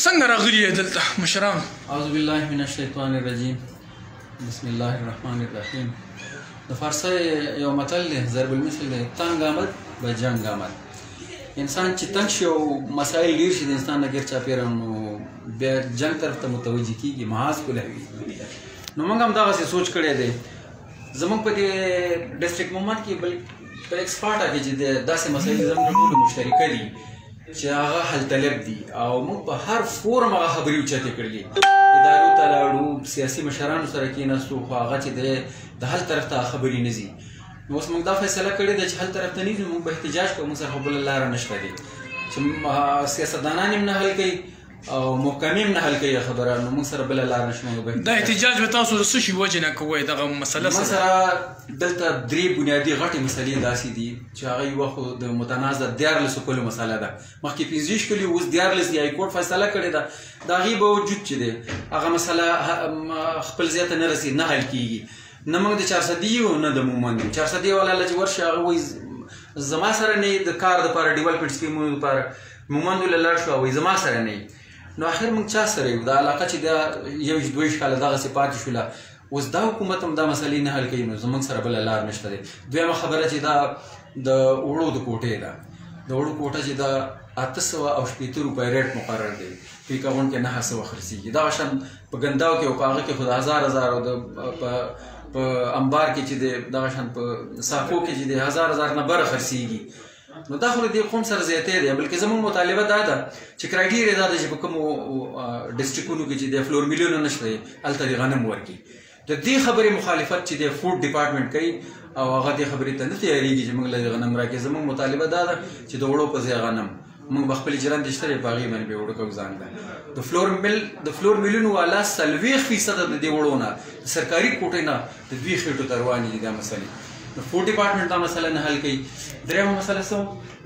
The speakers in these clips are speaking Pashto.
څنګه راغلي یې دلته مشران؟ اعوذ بالله من الشیطان الرجیم بسم الله الرحمن الرحیم. د فارسی یو متل دی، ضرب المثل دی، تنګ آمد به جنګ آمد. انسان چې تنګ شي او مسایل ډېر شي د انسان نه ګیر چاپېره، نو بیا جنګ طرف ته متوجه کېږي، محاذ کلوي. نو موږ هم دغسې سوچ کړی دی. زموږ په دې ډسټرکټ مومند کې بل په ایکسپارټه کې چې داسې مسایل زموږ ټولو مشترکه دي چې هغه حل طلب دي، او موږ په هر فورم هغه خبرې اوچتې کړلې. ادارو ته لاړو، سیاسي مشرانو سره کېناستو، خو هغه چې دی د حل طرف ته خبرې نه ځي. نو اوس موږ دا فیصله کړې ده چې حل طرف ته نه ځو، موږ به احتجاج کوو. موږ سره خو بله لاره نشته دی چې سیاستدانان هم نه حل کوي او محکمې هم نه حل کوي خبره، نو موږ سره بله لاره نشته. دا احتجاج به تاسو د څه شي وجې نه کوئ دغه مسله سره؟ موږ سره دلته درې بنیادي غټې مسلې داسې دي چې هغه یوه خو د متنازع 14 کلو مسله ده. مخکې 15 کلي، اوس 14 دی. هایکورټ فیصله کړې ده. د هغې باوجود چې دی هغه مسله خپل ځای ته نه رسي، نه حل کېږي. نه موږ د 400 یو نه د مومند یو. 400 والا چې ورشي هغه وایي زما سره نه د کار دپاره ډیولپمنټ سکیمونو دپاره مومند له لاړ شو، وایي زما سره نه. نو آخر موږ چا سره یو؟ دا علاقه چې دا 1-2 کاله دغسې پاتې شوله، اوس دا حکومت هم دا مسلې نه حل کوي، نو زموږ سره بله لار نشته دی. دویمه خبره چې دا د اوړو د کوټې ده. د اوړو کوټه چې دا 880 روپۍ ریټ مقرر دی، پیک اغون کې 900 خرڅېږي. دغه شان په ګنداو کې او په هغه کې خو د 1000 او په انبار کې چې دی دغه شان په ساقو کې چې دی 1000 نه بره خرڅېږي. نو دا خو د دې قوم سره زیاتی دی. بلکې زموږ مطالبه دا ده چې کرایټیریا دا ده چې په کومو ډسټرکټونو کې چې د فلور میلونه نشته دی هلته د غنم ورکړي. د دې خبرې مخالفت چې د فوډ ډپارټمنټ کوي او هغه دې خبرې ته نه تیارېږي چې موږ له غنم راکړي. زموږ مطالبه دا ده چې د وړو په ځای غنم، موږ به خپلې جرندې شته دی په هغې باندې به وړو کوو ځان ته. د فلور میلونو والا 40% د دې وړو نه د سرکاري کوټې نه د دوی خېټو ته روانې دي دا مسلې. د فوډ ډپارټمنټ دا مسله نه حل کوي. درېیمه مسله څه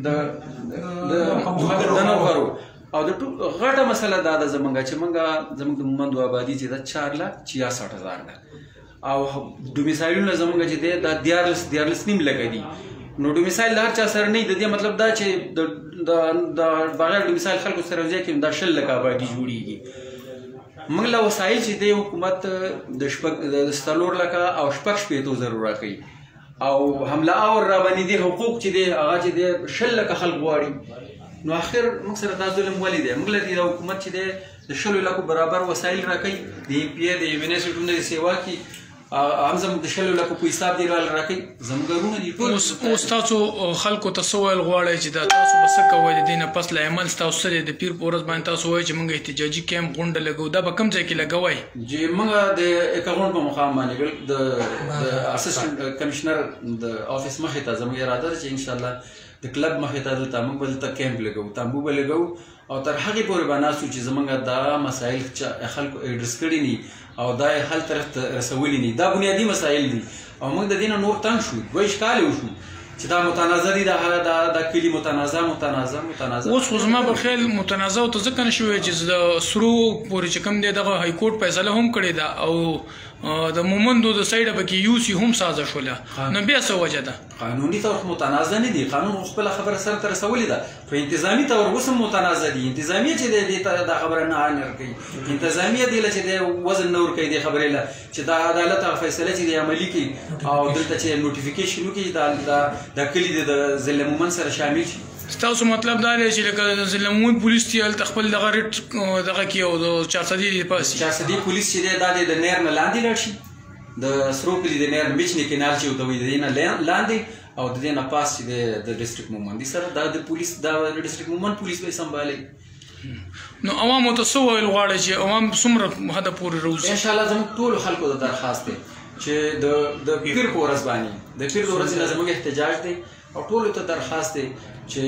د نوکرو او د غټه مسله دا ده زموږ چې زموږ د مومندو آبادي چې ده 4,66,000 ده، او ډومیسایلونه زموږ چې دی دا 14 لکه دي. نو ډومیسایل د هر چا سره نه. د دې مطلب دا چې د بغیر ډومیسایل خلکو سره یو ځای کې دا 6 لکه آبادي جوړېږي. موږ له وسایل چې دی حکومت د 4 لکه او 6,000 راکوي، او حمله اور را باندې دي حقوق چې دی هغه چې دی 6 لکه خلک غواړي. نو آخر موږ سره دا ظلم ولې دی؟ موږ له دې حکومت چې دی د 6 لکو برابر وسایل راکوي، د EPA د یونیورسټیونو د سیوا کې هم زموږ د 6 لکو په حساب دی راکوي. زموږ کارونه دي ټول. اوس تاسو خلکو ته څه ویل غواړئ چې دا تاسو به څه کوئ د دې نه پس له عمل ستاسو څه دی؟ د پیر په ورځ باندې تاسو وایئ چې موږ احتجاجي کیمپ غونډه لګوو، دا به کوم ځای کې لګوئ؟ چې موږ د اکاونټ په مقام باندې د اسسټنټ کمشنر د افیس مخې ته زموږ اراده ده چې انشاءالله د کلب مخې ته دلته موږ به دلته کیمپ لګوو، تامبو به لګوو، او تر هغې پورې به ناست وو چې زموږ دا مسایل خلکو ایډرس کړي ني او دا یې حل طرف ته رسولي ني. دا بنیادي مسایل دي او موږ د دې نه نور تنګ شو. 2 کاله وشو چې دا متنازع دي، دا کلي متنازع. اوس خو زما په خیال متنازع ته ځکه نه شوی چې د سرو پورې چې کوم دی دغه هایکورټ فیصله هم کړې ده او د مومندو د سایډه پکې یوسي هم سازه شوله، نو بیا څه وجه ده؟ قانوني طور متنازع نه دي. قانون خپله خبره سره ته رسولې ده. په انتظامي طور اوس هم متنازع دي. انتظامیه چې دی دې ته دا خبره نه کوي. انتظامیه دې له چې دی وزن نه ورکوي دې خبرې له چې دا عدالت هغه فیصله چې دی عملي کړي او دلته چې نوټیفیکیشن وکړي دا کلي د ضلع مومند سره شامل شي. ستاسو مطلب دا دی چې لکه د ضلع مومند پولیس چې هلته خپل دغه ریټ دغه کړي او د 400 دې پاسي 400 پولیس چې دی دا د نیر نه لاندې لاړ شي، د سرو کلي د نیر میچنې کینال چې ورته وایي د دې نه لاندې، او د دې نه پاس چې دی د ډسټرکټ مومندي سره دا د پولیس دا د ډسټرکټ مومند پولیس به یې سمبالوي. نو عوامو ته څه ویل غواړئ چې عوام څومره حده پورې روزي؟ انشاءالله زموږ ټولو خلکو ته درخواست دی چې د پیر په ورځ باندې د پیر د ورځې نه زموږ احتجاج دی، او ټولو ته درخواست دی چې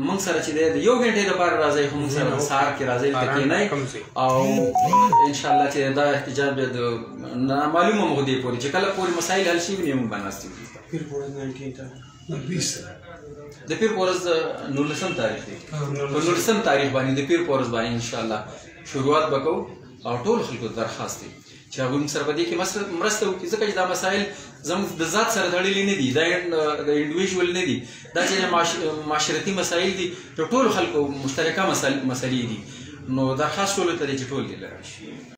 موږ سره چې دی د 1 غنټې لپاره راځئ، خو موږ سره سهار کې راځئ دلته کښېنئ، او انشاءالله چې دا احتجاج به د نامعلومه مودې پورې چې کله پورې مسایل حل شي موږ به ناست یو. د پیر په ورځ 19 تاریخ دی. په 19 تاریخ باندې د پیر په ورځ باندې انشاءالله شروعات به کوو، او ټولو خلکو ته درخواست دی چې هغوی موږ سره په دې کې مرسته وکړي، ځکه چې دا مسایل زموږ د ذات سره تړلي نه دي، دا د انډیویژوال نه دي، دا چې معاشرتي مسایل دي، د ټولو خلکو مشترکه مسلې دي. نو درخواست ټولو ته دی چې ټول دې لره شي.